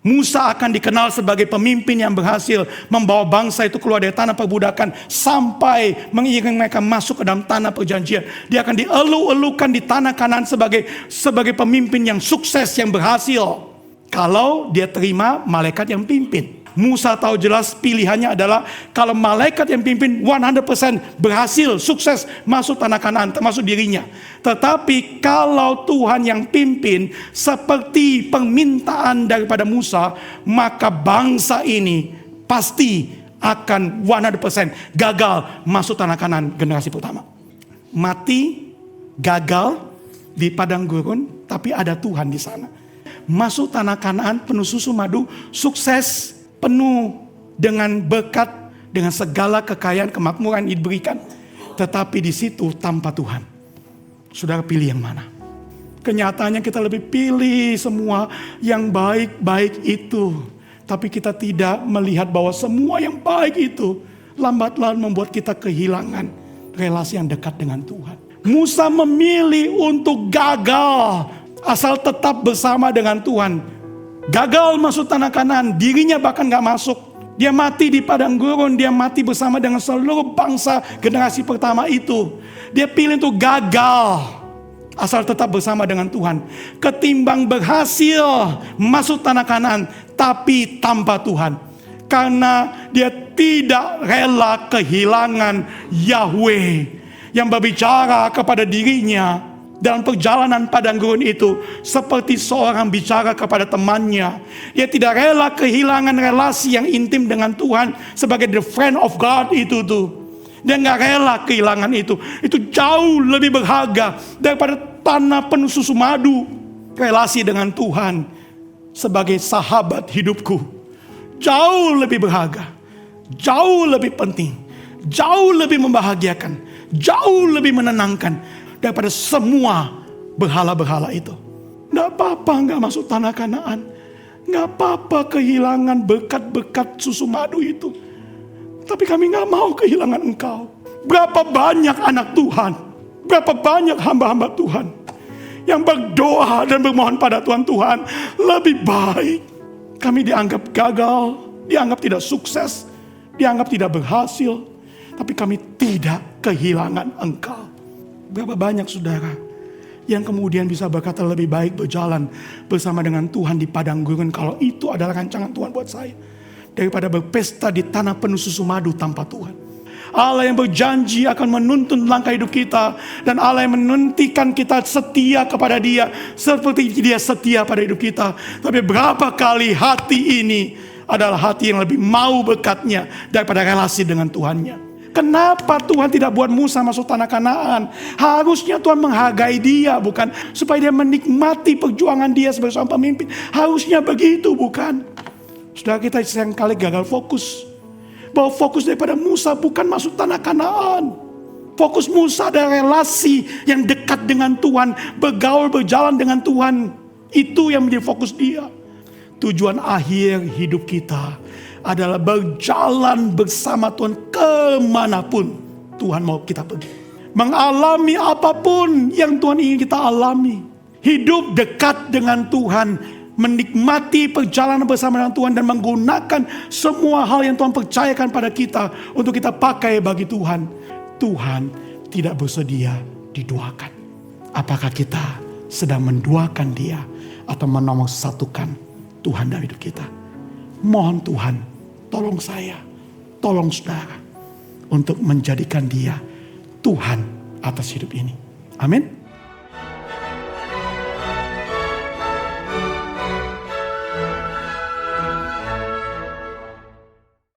Musa akan dikenal sebagai pemimpin yang berhasil membawa bangsa itu keluar dari tanah perbudakan sampai mengiring mereka masuk ke dalam tanah perjanjian. Dia akan dielu-elukan di tanah Kanaan sebagai pemimpin yang sukses, yang berhasil. Kalau dia terima malaikat yang pimpin. Musa tahu jelas pilihannya adalah kalau malaikat yang pimpin 100% berhasil, sukses masuk tanah Kanaan, termasuk dirinya. Tetapi kalau Tuhan yang pimpin seperti permintaan daripada Musa, maka bangsa ini pasti akan 100% gagal masuk tanah Kanaan generasi pertama. Mati, gagal di padang gurun, tapi ada Tuhan di sana. Masuk tanah Kanaan penuh susu madu, sukses, penuh dengan berkat, dengan segala kekayaan, kemakmuran yang diberikan. Tetapi di situ tanpa Tuhan. Saudara pilih yang mana? Kenyataannya kita lebih pilih semua yang baik-baik itu. Tapi kita tidak melihat bahwa semua yang baik itu lambat laun membuat kita kehilangan relasi yang dekat dengan Tuhan. Musa memilih untuk gagal asal tetap bersama dengan Tuhan. Gagal masuk tanah Kanaan, dirinya bahkan gak masuk. Dia mati di padang gurun, dia mati bersama dengan seluruh bangsa generasi pertama itu. Dia pilih untuk gagal asal tetap bersama dengan Tuhan, ketimbang berhasil masuk tanah Kanaan tapi tanpa Tuhan. Karena dia tidak rela kehilangan Yahweh yang berbicara kepada dirinya dalam perjalanan padang gurun itu seperti seorang bicara kepada temannya. Dia tidak rela kehilangan relasi yang intim dengan Tuhan sebagai the friend of God itu tuh. Dia gak rela kehilangan itu. Itu jauh lebih berharga daripada tanah penuh susu madu. Relasi dengan Tuhan sebagai sahabat hidupku jauh lebih berharga, jauh lebih penting, jauh lebih membahagiakan, jauh lebih menenangkan daripada semua berhala-berhala itu. Gak apa-apa gak masuk tanah Kanaan. Gak apa-apa kehilangan berkat-berkat susu madu itu. Tapi kami gak mau kehilangan engkau. Berapa banyak anak Tuhan, berapa banyak hamba-hamba Tuhan yang berdoa dan bermohon pada Tuhan, Tuhan lebih baik kami dianggap gagal, dianggap tidak sukses, dianggap tidak berhasil, tapi kami tidak kehilangan engkau. Berapa banyak saudara yang kemudian bisa berkata lebih baik berjalan bersama dengan Tuhan di padang gurun kalau itu adalah rancangan Tuhan buat saya, daripada berpesta di tanah penuh susu madu tanpa Tuhan. Allah yang berjanji akan menuntun langkah hidup kita, dan Allah yang menantikan kita setia kepada Dia seperti Dia setia pada hidup kita. Tapi berapa kali hati ini adalah hati yang lebih mau berkatnya daripada relasi dengan Tuhannya. Kenapa Tuhan tidak buat Musa masuk tanah Kanaan? Harusnya Tuhan menghargai dia, bukan? Supaya dia menikmati perjuangan dia sebagai seorang pemimpin. Harusnya begitu, bukan? Saudara, kita seringkali gagal fokus. Bahwa fokus daripada Musa bukan masuk tanah Kanaan. Fokus Musa adalah relasi yang dekat dengan Tuhan, bergaul, berjalan dengan Tuhan. Itu yang menjadi fokus dia. Tujuan akhir hidup kita adalah berjalan bersama Tuhan kemanapun Tuhan mau kita pergi. Mengalami apapun yang Tuhan ingin kita alami. Hidup dekat dengan Tuhan, menikmati perjalanan bersama dengan Tuhan, dan menggunakan semua hal yang Tuhan percayakan pada kita untuk kita pakai bagi Tuhan. Tuhan tidak bersedia diduakan. Apakah kita sedang menduakan Dia atau menomor satukan Tuhan dalam hidup kita? Mohon Tuhan, tolong saya, tolong saudara untuk menjadikan Dia Tuhan atas hidup ini. Amin.